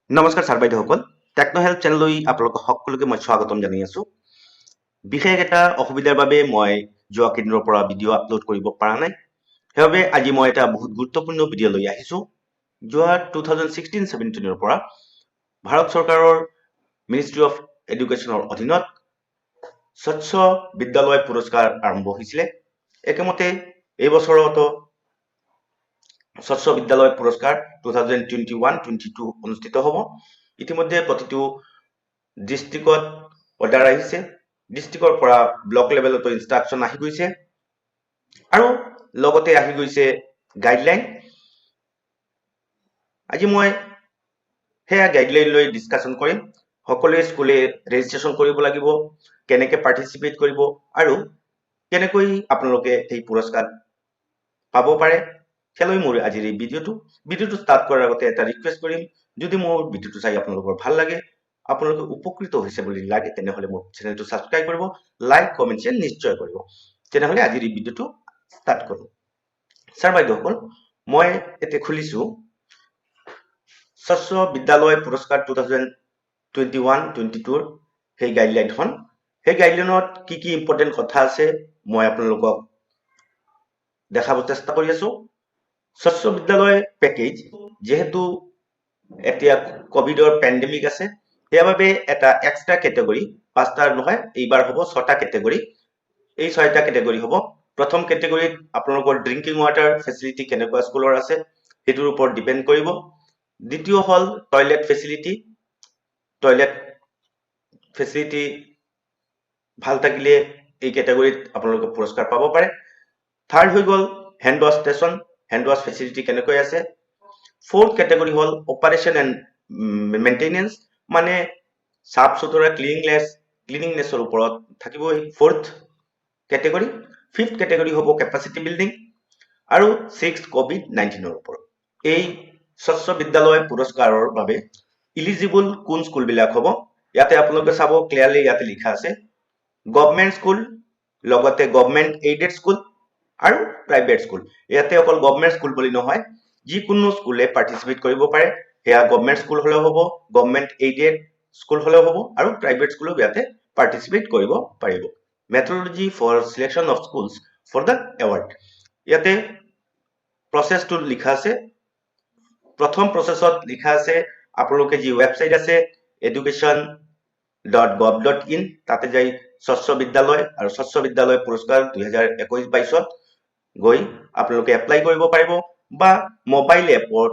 নমস্কাৰ ছাৰ বাইদেউসকল, techno help চেনেললৈ আপোনালোক সকলোকে মই স্বাগতম জনাই আছো। বিশেষ এটা অসুবিধাৰ বাবে মই যোৱা কেইদিনৰ পৰা ভিডিঅ' আপলোড কৰিব পৰা নাই। সেইবাবে আজি মই এটা বহুত গুৰুত্বপূৰ্ণ ভিডিঅ' লৈ আহিছো। যোৱা 2016-17 পৰা ভাৰত চৰকাৰৰ মিনিষ্ট্ৰী অফ এডুকেশ্যনৰ অধীনত স্বচ্ছ বিদ্যালয় পুৰস্কাৰ আৰম্ভ হৈছিলে। একেমতে এই বছৰতো স্বচ্ছ বিদ্যালয় পুৰস্কাৰ 2021-22 অনুষ্ঠিত হ'ব। ইতিমধ্যে প্ৰতিটো ডিষ্ট্ৰিক্টত অৰ্ডাৰ আহিছে, ডিষ্ট্ৰিক্টৰ পৰা ব্লক লেভেলতো ইনষ্ট্ৰাকশ্যন আহি গৈছে আৰু লগতে আহি গৈছে গাইডলাইন। আজি মই সেয়া গাইডলাইন লৈ ডিছকাশ্যন কৰিম। সকলোৱে স্কুলে ৰেজিষ্ট্ৰেশ্যন কৰিব লাগিব, কেনেকৈ পাৰ্টিচিপেট কৰিব আৰু কেনেকৈ আপোনালোকে এই পুৰস্কাৰ পাব পাৰে। সেয়ালৈ মোৰ আজিৰ এই ভিডিঅ'টো ষ্টাৰ্ট কৰাৰ আগতে এটা ৰিকুৱেষ্ট কৰিম, যদি মোৰ ভিডিঅ'টো চাই আপোনালোকৰ ভাল লাগে, আপোনালোকে উপকৃত হৈছে বুলি লাগে, তেনেহ'লে মোৰ চেনেলটো ছাবস্ক্ৰাইব কৰিব, লাইক কমেণ্ট শ্বেয়াৰ নিশ্চয় কৰিব। তেনেহ'লে আজিৰ এই ভিডিঅ'টো ষ্টাৰ্ট কৰোঁ। ছাৰ বাইদেউসকল, মই এতিয়া খুলিছোঁ স্বচ্ছ বিদ্যালয় পুৰস্কাৰ 2021-22 সেই গাইডলাইনখন। সেই গাইডলাইনত কি কি ইম্পৰ্টেণ্ট কথা আছে মই আপোনালোকক দেখাব চেষ্টা কৰি আছো। স্বচ্ছ বিদ্যালয় পেকেজ, যেহেতু এতিয়া কোভিডৰ পেণ্ডেমিক আছে, সেইবাবে এটা এক্সট্ৰা কেটেগৰী, 5টা নহয় এইবাৰ হ'ব 6টা কেটেগৰী। এই 6টা কেটেগৰী হ'ব। প্ৰথম কেটেগৰীত আপোনালোকৰ ড্ৰিংকিং ৱাটাৰ ফেচিলিটি কেনেকুৱা স্কুলৰ আছে সেইটোৰ ওপৰত ডিপেণ্ড কৰিব। দ্বিতীয় হ'ল টয়লেট ফেচিলিটি ভাল থাকিলে এই কেটেগৰীত আপোনালোকে পুৰস্কাৰ পাব পাৰে। থাৰ্ড হৈ গ'ল hand wash station, hand wash facility কেনেকৈ আছে। ফ'ৰ্থ কেটেগৰী হ'ল অপাৰেশ্যন এণ্ড মেইনটেনেন্স, মানে চাফ চুতৰা ক্লিনিংনেছৰ ওপৰত থাকিবই ফ'ৰ্থ কেটেগৰী। ফিফ্থ কেটেগৰী হ'ব কেপাচিটি বিল্ডিং আৰু 6th COVID-19ৰ ওপৰত। এই স্বচ্ছ বিদ্যালয় পুৰস্কাৰৰ বাবে ইলিজিবল কোন স্কুলবিলাক হ'ব, ইয়াতে আপোনালোকে চাব ক্লিয়াৰলি, ইয়াতে লিখা আছে গভৰ্ণমেণ্ট স্কুল, লগতে গভৰ্ণমেণ্ট এইডেড স্কুল আৰু প্ৰাইভেট স্কুল। ইয়াতে অকল গভৰ্ণমেণ্ট স্কুল বুলি নহয়, যিকোনো স্কুলে পাৰ্টিচিপেট কৰিব পাৰে। সেয়া গভৰ্ণমেণ্ট স্কুল হ'লেও হ'ব, গভৰ্ণমেণ্ট এইডেড স্কুল হ'লেও হ'ব আৰু প্ৰাইভেট স্কুলো ইয়াতে পাৰ্টিচিপেট কৰিব পাৰিব। Methodology for selection of schools for the award, ইয়াতে প্ৰচেছটো লিখা আছে। প্ৰথম প্ৰচেছত লিখা আছে আপোনালোকে যি ৱেবছাইট আছে education.gov.in, তাতে যাই স্বচ্ছ বিদ্যালয় আৰু স্বচ্ছ বিদ্যালয় পুৰস্কাৰ 2021-22ত গৈ আপোনালোকে এপ্লাই কৰিব পাৰিব, বা মোবাইল এপৰ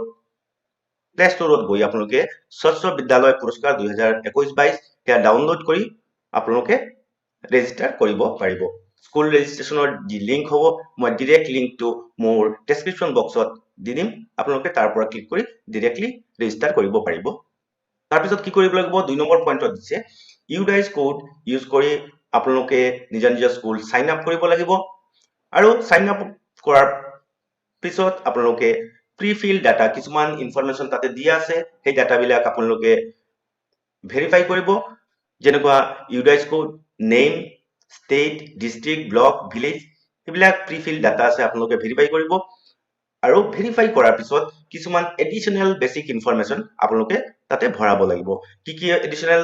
প্লে ষ্টৰত গৈ আপোনালোকে স্বচ্ছ বিদ্যালয় পুৰস্কাৰ 2021-22 সেয়া ডাউনলোড কৰি আপোনালোকে ৰেজিষ্টাৰ কৰিব পাৰিব। স্কুল ৰেজিষ্ট্ৰেশ্যনৰ যি লিংক হ'ব, মই ডিৰেক্ট লিংকটো মোৰ ডেছক্ৰিপশ্যন বক্সত দি দিম, আপোনালোকে তাৰ পৰা ক্লিক কৰি ডিৰেক্টলি ৰেজিষ্টাৰ কৰিব পাৰিব। তাৰপিছত কি কৰিব লাগিব, 2 নম্বৰ পইণ্টত দিছে ইউডাইজ কোড ইউজ কৰি আপোনালোকে নিজৰ স্কুল চাইন আপ কৰিব লাগিব। আৰু চাইন আপ কৰাৰ পিছত আপোনালোকে প্ৰিফিল ডাটা, কিছুমান ইনফৰমেশ্যন তাতে দিয়া আছে, সেই ডাটাবিলাক আপোনালোকে ভেৰিফাই কৰিব। যেনেকুৱা UDISE code, name, state, district, block, village, সেইবিলাক প্ৰিফিল ডাটা আছে, আপোনালোকে ভেৰিফাই কৰিব। আৰু ভেৰিফাই কৰাৰ পিছত কিছুমান এডিশ্যনেল বেচিক ইনফৰমেশ্যন আপোনালোকে তাতে ভৰাব লাগিব। কি কি এডিশ্যনেল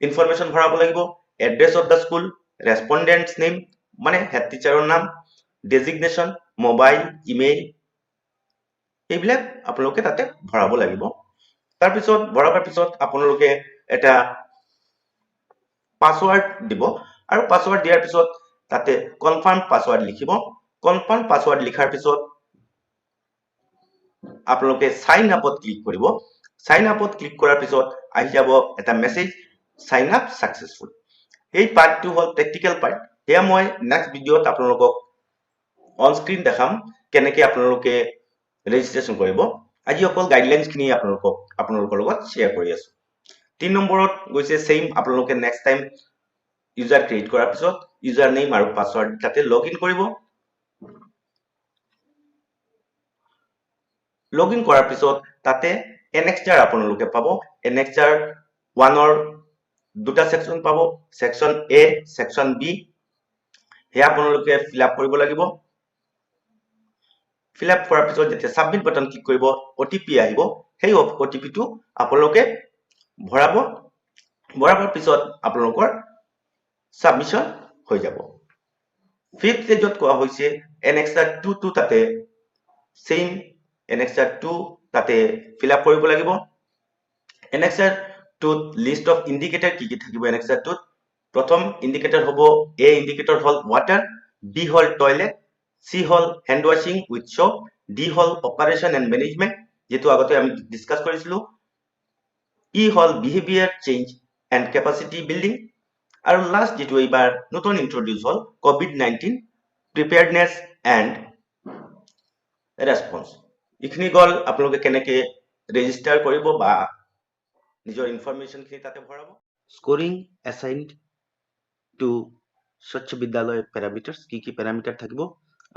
ইনফৰমেশ্যন ভৰাব লাগিব, address of the school, respondent's name মানে হেড টিচাৰৰ নাম, ডেজিগনেশ্যন, মোবাইল, ইমেইল, এইবিলাক আপোনালোকে তাতে ভৰাব লাগিব। তাৰপিছত ভৰাবৰ পিছত আপোনালোকে এটা পাছৱাৰ্ড দিব, আৰু পাছৱাৰ্ড দিয়াৰ পিছত তাতে কনফাৰ্ম পাছৱাৰ্ড লিখিব। কনফাৰ্ম পাছৱাৰ্ড লিখাৰ পিছত আপোনালোকে সাইন আপত ক্লিক কৰিব। সাইন আপত ক্লিক কৰাৰ পিছত আহি যাব এটা মেছেজ, সাইন আপ সাকসেসফুল। এই পাৰ্টটো হ'ল প্ৰেক্টিকেল পাৰ্ট, সেয়া মই নেক্সট ভিডিঅ'ত আপোনালোকক অন স্ক্ৰীন দেখাম কেনেকৈ আপোনালোকে ৰেজিষ্ট্ৰেশ্যন কৰিব। আজি অকল গাইডলাইনছখিনি আপোনালোকৰ লগত শ্বেয়াৰ কৰি আছো। 3 নম্বৰত গৈছে চেইম, আপোনালোকে নেক্সট টাইম ইউজাৰ ক্ৰিয়েট কৰাৰ পিছত ইউজাৰ নেম আৰু পাছৱাৰ্ড তাতে লগ ইন কৰিব। লগ ইন কৰাৰ পিছত তাতে এনেক্সাৰ আপোনালোকে পাব। এনেক্সাৰ 1ৰ 2টা ছেকশ্যন পাব, ছেকশ্যন এ, ছেকশ্যন বি, সেয়া আপোনালোকে ফিল আপ কৰিব লাগিব। ফিল আপ কৰাৰ পিছত যেতিয়া ছাবমিট বাটন ক্লিক কৰিব, OTP আহিব, সেই OTP-টো আপোনালোকে ভৰাবৰ পিছত আপোনালোকৰ সাবমিশন হৈ যাব। ফিফথ ষ্টেজত কোৱা হৈছে Annexure 2 টো তাতে সেম Annexure 2 তাতে ফিল আপ কৰিব লাগিব। Annexure 2 লিষ্ট অফ ইণ্ডিকেটৰ কি থাকিব Annexure 2 প্ৰথম ইণ্ডিকেটৰ হ'ব A ইণ্ডিকেটৰ হ'ল ওয়াটাৰ, B হ'ল টয়লেট, C হ'ল hand washing with soap, D হ'ল অপাৰেশন এন্ড ম্যানেজমেন্ট যেটো আগতে আমি ডিসকাস কৰিছিলো, E হ'ল behaviour change and capacity building, আৰু লাষ্ট যেটো এইবাৰ নতুন ইন্ট্ৰোডিউস হ'ল COVID-19 প্ৰিপেয়াৰনেছ এন্ড ৰেসপন্স। ইখিনি গল আপোনালোকে কেনেকে ৰেজিষ্টাৰ কৰিব বা নিজৰ ইনফৰমেশন খিনি তাতে ভৰাব। স্কোৰিং অ্যাসাইনড টু স্বচ্ছ বিদ্যালয় প্যাৰামিটাৰ্স, কি প্যাৰামিটাৰ থাকিব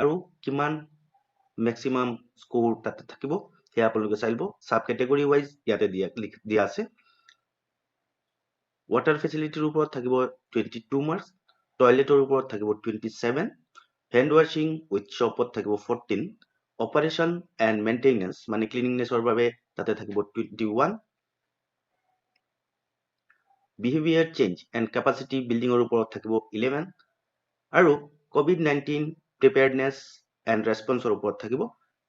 আৰু কিমান ম্যাক্সিমাম স্কোৰ তাতে থাকিব সেয়া আপোনালোকে চাই লব। সাব ক্যাটেগৰি ওয়াইজ ইয়াতে দিয়া আছে। ওয়াটাৰ ফেসিলিটিৰ ওপৰত থাকিব 22 মাৰ্কস, টয়লেটৰ ওপৰত থাকিব 27, হ্যান্ড ওয়াশিং উইথ সোপত থাকিব 14, অপাৰেশন এন্ড মেইনটেনেন্স মানে ক্লিনিংনেছৰ বাবে তাতে থাকিব 21, বিহেভিয়াৰ চেঞ্জ এন্ড ক্যাপাসিটি বিল্ডিংৰ ওপৰত থাকিব 11 আৰু COVID-19 প্ৰিপেয়াৰনেছ এন্ড ৰেসপন্সৰ ওপৰত থাকিব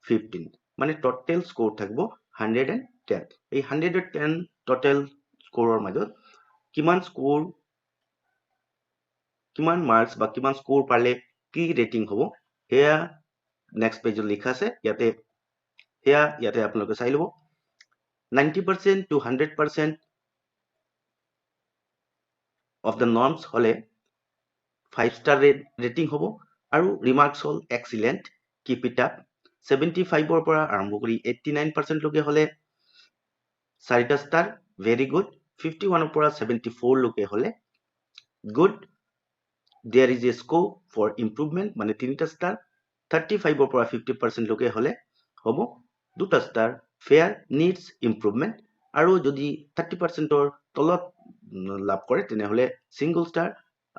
15। মানে টোটাল স্কোৰ থাকিব 110। এই 110 টোটাল স্কোৰৰ মাজত কিমান মার্কস বা কিমান স্কোর পালে কি রেটিং হ'ব সেয়া নেক্সট পেজত লিখা আছে। ইয়াতে আপোনালোকে চাই লব। 90% to 100% of the norms হলে 5 star ৰেটিং হ'ব আৰু ৰিমাৰ্কস হ'ল এক্সিলেন্ট, কিপ ইট আপ। 75 পৰা আৰম্ভ কৰি 89% লৈকে হলে 4টা ষ্টাৰ, ভেৰি গুড। 51 পৰা 74 লৈকে হলে good, there is a scope for improvement মানে 3টা ষ্টাৰ। 35 পৰা 50% লৈকে হলে হ'ব 2টা ষ্টাৰ, ফেয়াৰ, নিডস ইম্প্ৰুভমেন্ট। আৰু যদি 30%ৰ তলত লাভ কৰে তেনেহলে সিঙ্গল ষ্টাৰ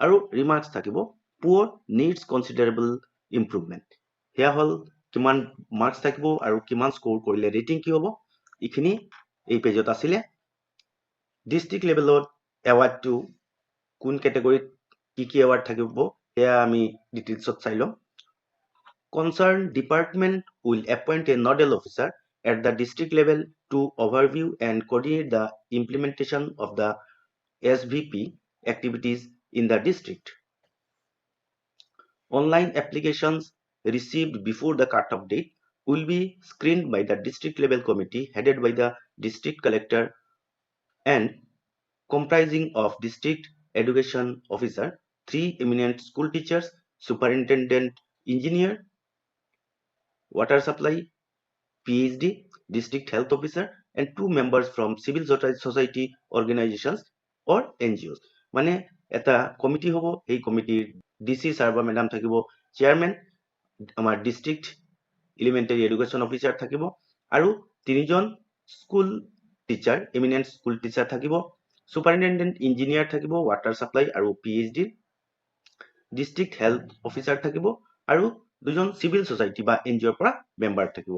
আৰু ৰিমাৰ্কস থাকিব পুअर, নিডস কনসিডাৰেবল ইম্প্ৰুভমেন্ট। সেয়া হল কিমান মাৰ্কস থাকিব আৰু কিমান স্কোৰ কৰিলে ৰেটিং কি হ'ব। ইখিনি এই পেজত আছিলে। ডিস্ট্ৰিক্ট লেভেলত এৱাৰ্ডটো কোন ক্যাটেগৰিত কি এৱাৰ্ড থাকিব সেয়া আমি ডিটেইলছত চাই লম। Concerned department will appoint a nodal officer at the district level to overview and coordinate the implementation of the SVP activities in the district. Online applications received before the cut-off date will be screened by the district level committee headed by the district collector and comprising of district education officer, 3 eminent school teachers, superintendent engineer, water supply, PhD, district health officer, and 2 members from civil society organizations or NGOs. মানে এটা committee হ'ব, এই কমিটিৰ DC sir বা madam থাকিব, chairman, আমাৰ district elementary education officer থাকিব আৰু 3জন school teacher, eminent school teacher থাকিব, সুপাৰিনটেনডেন্ট ইঞ্জিনিয়াৰ থাকিব, ওয়াটাৰ সাপ্লাই আৰু PhD, ডিস্ট্ৰিক্ট হেল্থ অফিচাৰ থাকিব আৰু 2জন সিভিল সোসাইটি বা এনজিঅ'ৰ পৰা মেম্বাৰ থাকিব।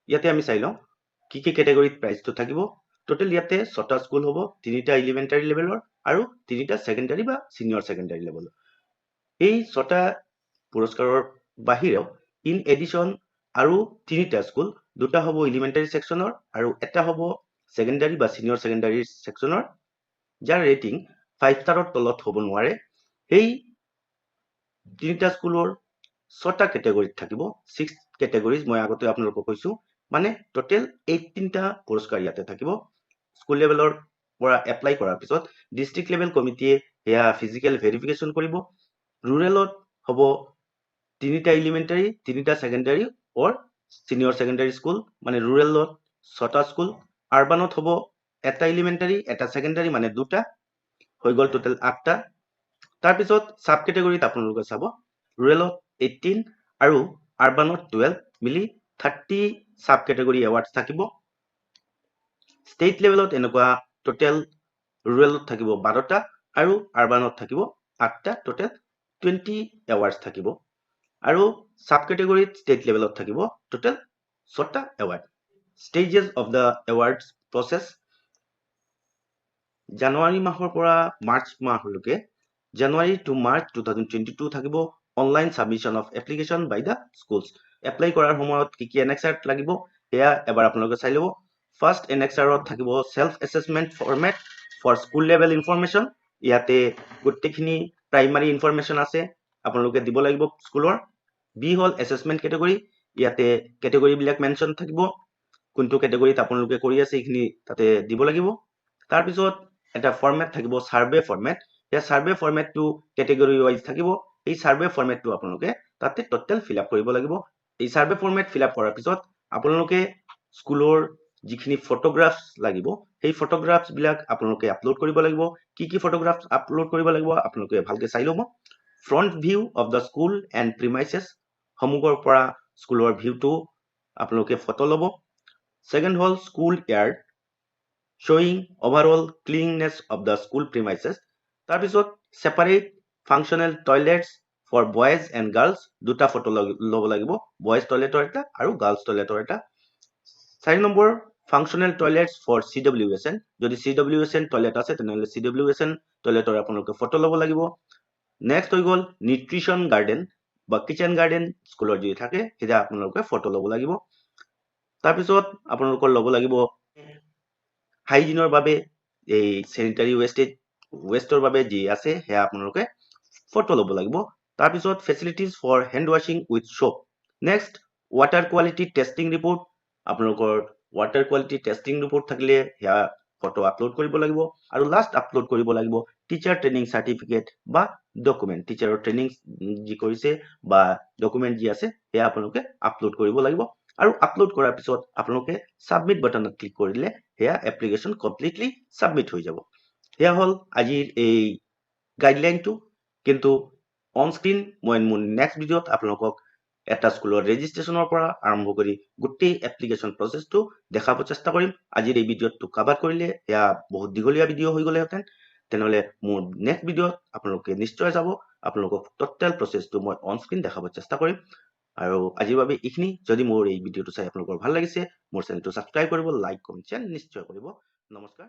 ইয়াতে আমি চাই লওঁ কি ক্যাটেগৰিত প্ৰাইজটো থাকিব। টোটাল ইয়াতে 6টা স্কুল হ'ব, 3টা এলিমেন্টাৰী লেভেলৰ আৰু 3টা সেকেন্ডাৰী বা সিনিয়ৰ সেকেন্ডাৰী লেভেলৰ। এই 6টা পুৰস্কাৰৰ বাহিৰেও ইন এডিশন আৰু 3টা স্কুল, 2টা হ'ব এলিমেন্টাৰী সেকশনৰ আৰু এটা হ'ব সেকেন্ডাৰী বা সিনিয়ৰ সেকেন্ডাৰী সেকশনৰ, যাৰ ৰেটিং 5 ষ্টাৰৰ তলত হ'ব নোৱাৰে। সেই 3টা স্কুলৰ 6টা ক্যাটেগৰিত থাকিব, 6 ক্যাটেগৰিজ মই আগতে আপোনালোকক কৈছো। মানে টোটাল 18টা পুৰস্কাৰ ইয়াতে থাকিব। স্কুল লেভেলৰ পৰা এপ্লাই কৰাৰ পিছত ডিস্ট্ৰিক্ট লেভেল কমিটিয়ে এয়া ফিজিক্যাল ভেৰিফিকেশন কৰিব। ৰুৰেলত হ'ব 3টা এলিমেন্টাৰী, 3টা সেকেন্ডাৰী অৰ সিনিয়ৰ সেকেন্ডাৰী স্কুল, মানে ৰুৰেলত 6টা স্কুল। আৰবানত হ'ব এটা এলিমেন্টাৰী, এটা সেকেন্ডাৰী, মানে 2টা, হৈ গল টোটাল 8টা। তাৰ পিছত সাব ক্যাটেগৰিত আপোনালোকে চাব, ৰুৰেলত 18 আৰু আৰবানত 12 মিলি 30 সাব ক্যাটেগৰি এৱাৰ্ডস থাকিব। স্টেট লেভেলত এনেকুৱা টোটাল ৰুৰেলত থাকিব 12টা আৰু আৰবানত থাকিব 8টা, টোটাল 20 এৱাৰ্ডস থাকিব। আৰু সাব ক্যাটেগৰিত স্টেট লেভেলত থাকিব টোটাল 6টা award. stages of the awards process. জানুৱাৰী মাহৰ পৰা মাৰ্চ মাহলৈকে জানুৱাৰী টু মাৰ্চ 2022 থাকিব online submission of application by the schools. Apply কৰাৰ সময়ত কি এনেক্সাৰ লাগিব এয়া এবাৰ আপোনালোকে চাই ল'ব। ফাৰ্ষ্ট এনেক্সাৰত থাকিব self assessment format for school level information. ইয়াতে গোটেইখিনি প্ৰাইমাৰী ইনফৰমেশ্যন আছে আপোনালোকে দিব লাগিব স্কুলৰ। বি হ'ল এছেছমেন্ট কেটেগৰী। ইয়াতে কেটেগৰী বিলাক মেনশ্যন থাকিব, কোনটো কেটেগৰীত আপোনালোকে কৰি আছে এইখিনি তাতে দিব লাগিব। তাৰপিছত এটা ফৰমেট থাকিব সাৰ্ভে ফৰমেট। এই সাৰ্ভে ফৰমেটটো কেটেগৰী ৱাইজ থাকিব। এই সাৰ্ভে ফৰমেটটো আপোনালোকে তাতে টোটেল ফিল আপ কৰিব লাগিব। এই সাৰ্ভে ফৰমেট ফিল আপ কৰাৰ পিছত আপোনালোকে স্কুলৰ যিখিনি ফটোগ্ৰাফছ লাগিব সেই ফটোগ্ৰাফছ বিলাক আপোনালোকে আপলোড কৰিব লাগিব। কি ফটোগ্ৰাফছ আপলোড কৰিব লাগিব আপোনালোকে ভালকে চাই ল'ব। Front view of the school and premises, সন্মুখৰ পৰা স্কুলৰ ভিউটো আপোনালোকে ফটো ল'ব। ছেকেণ্ড হ'ল school yard, showing overall cleanliness of the school premises. তাৰপিছত separate functional toilets for boys and girls, দুটা ফটো ল'ব লাগিব, boys টয়লেটৰ এটা আৰু girls টয়লেটৰ এটা। 4 number functional toilets for CWSN, যদি CWSN টয়লেট আছে তেনেহ'লে CWSN টয়লেটৰ আপোনালোকে ফটো ল'ব লাগিব। নেক্সট হৈ গ'ল নিউট্ৰিশ্যন গাৰ্ডেন বা কিচেন গাৰ্ডেন স্কুলৰ যদি থাকে সেয়া আপোনালোকে ফটো ল'ব লাগিব। তাৰপিছত আপোনালোকৰ ল'ব লাগিব হাইজিনৰ বাবে এই চেনিটাৰী ৱেষ্টৰ বাবে যি আছে সেয়া আপোনালোকে ফটো ল'ব লাগিব। তাৰপিছত ফেচিলিটিজ ফৰ হেণ্ড ৱাশ্বিং with soap. Next water quality testing report, আপোনালোকৰ ৱাটাৰ কোৱালিটি টেষ্টিং ৰিপৰ্ট থাকিলে সেয়া ফটো আপলোড কৰিব লাগিব। আৰু লাষ্ট আপলোড কৰিব লাগিব টিচাৰ ট্ৰেইনিং চাৰ্টিফিকেট বা ডকুমেণ্ট, টিচাৰৰ ট্ৰেইনিং যি কৰিছে বা ডকুমেণ্ট যি আছে সেয়া আপোনালোকে আপলোড কৰিব লাগিব। আৰু আপলোড কৰাৰ পিছত আপোনালোকে সাবমিট বাটনত ক্লিক কৰিলে সেয়া এপ্লিকেশ্যন কমপ্লিটলি সাবমিট হৈ যাব। সেয়া হ'ল আজিৰ এই গাইডলাইনটো। কিন্তু অন স্ক্ৰীন মই মোৰ নেক্সট ভিডিঅ'ত আপোনালোকক এটা স্কুলৰ ৰেজিষ্ট্ৰেশ্যনৰ পৰা আৰম্ভ কৰি গোটেই এপ্লিকেশ্যন প্ৰচেছটো দেখাব চেষ্টা কৰিম। আজিৰ এই ভিডিঅ'টো কাভাৰ কৰিলে এয়া বহুত দীঘলীয়া ভিডিঅ' হৈ গ'লেহেঁতেন, তেনেহ'লে মোৰ নেক্সট ভিডিঅ'ত আপোনালোকে নিশ্চয় যাব, আপোনালোকক টোটেল প্ৰচেছটো মই অন স্ক্ৰীন দেখাব চেষ্টা কৰিম। আৰু আজিৰ বাবে এইখিনি। যদি মোৰ এই ভিডিঅ'টো চাই আপোনালোকৰ ভাল লাগিছে মোৰ চেনেলটো ছাবস্ক্ৰাইব কৰিব, লাইক কমেণ্ট শ্বেয়াৰ নিশ্চয় কৰিব। নমস্কাৰ।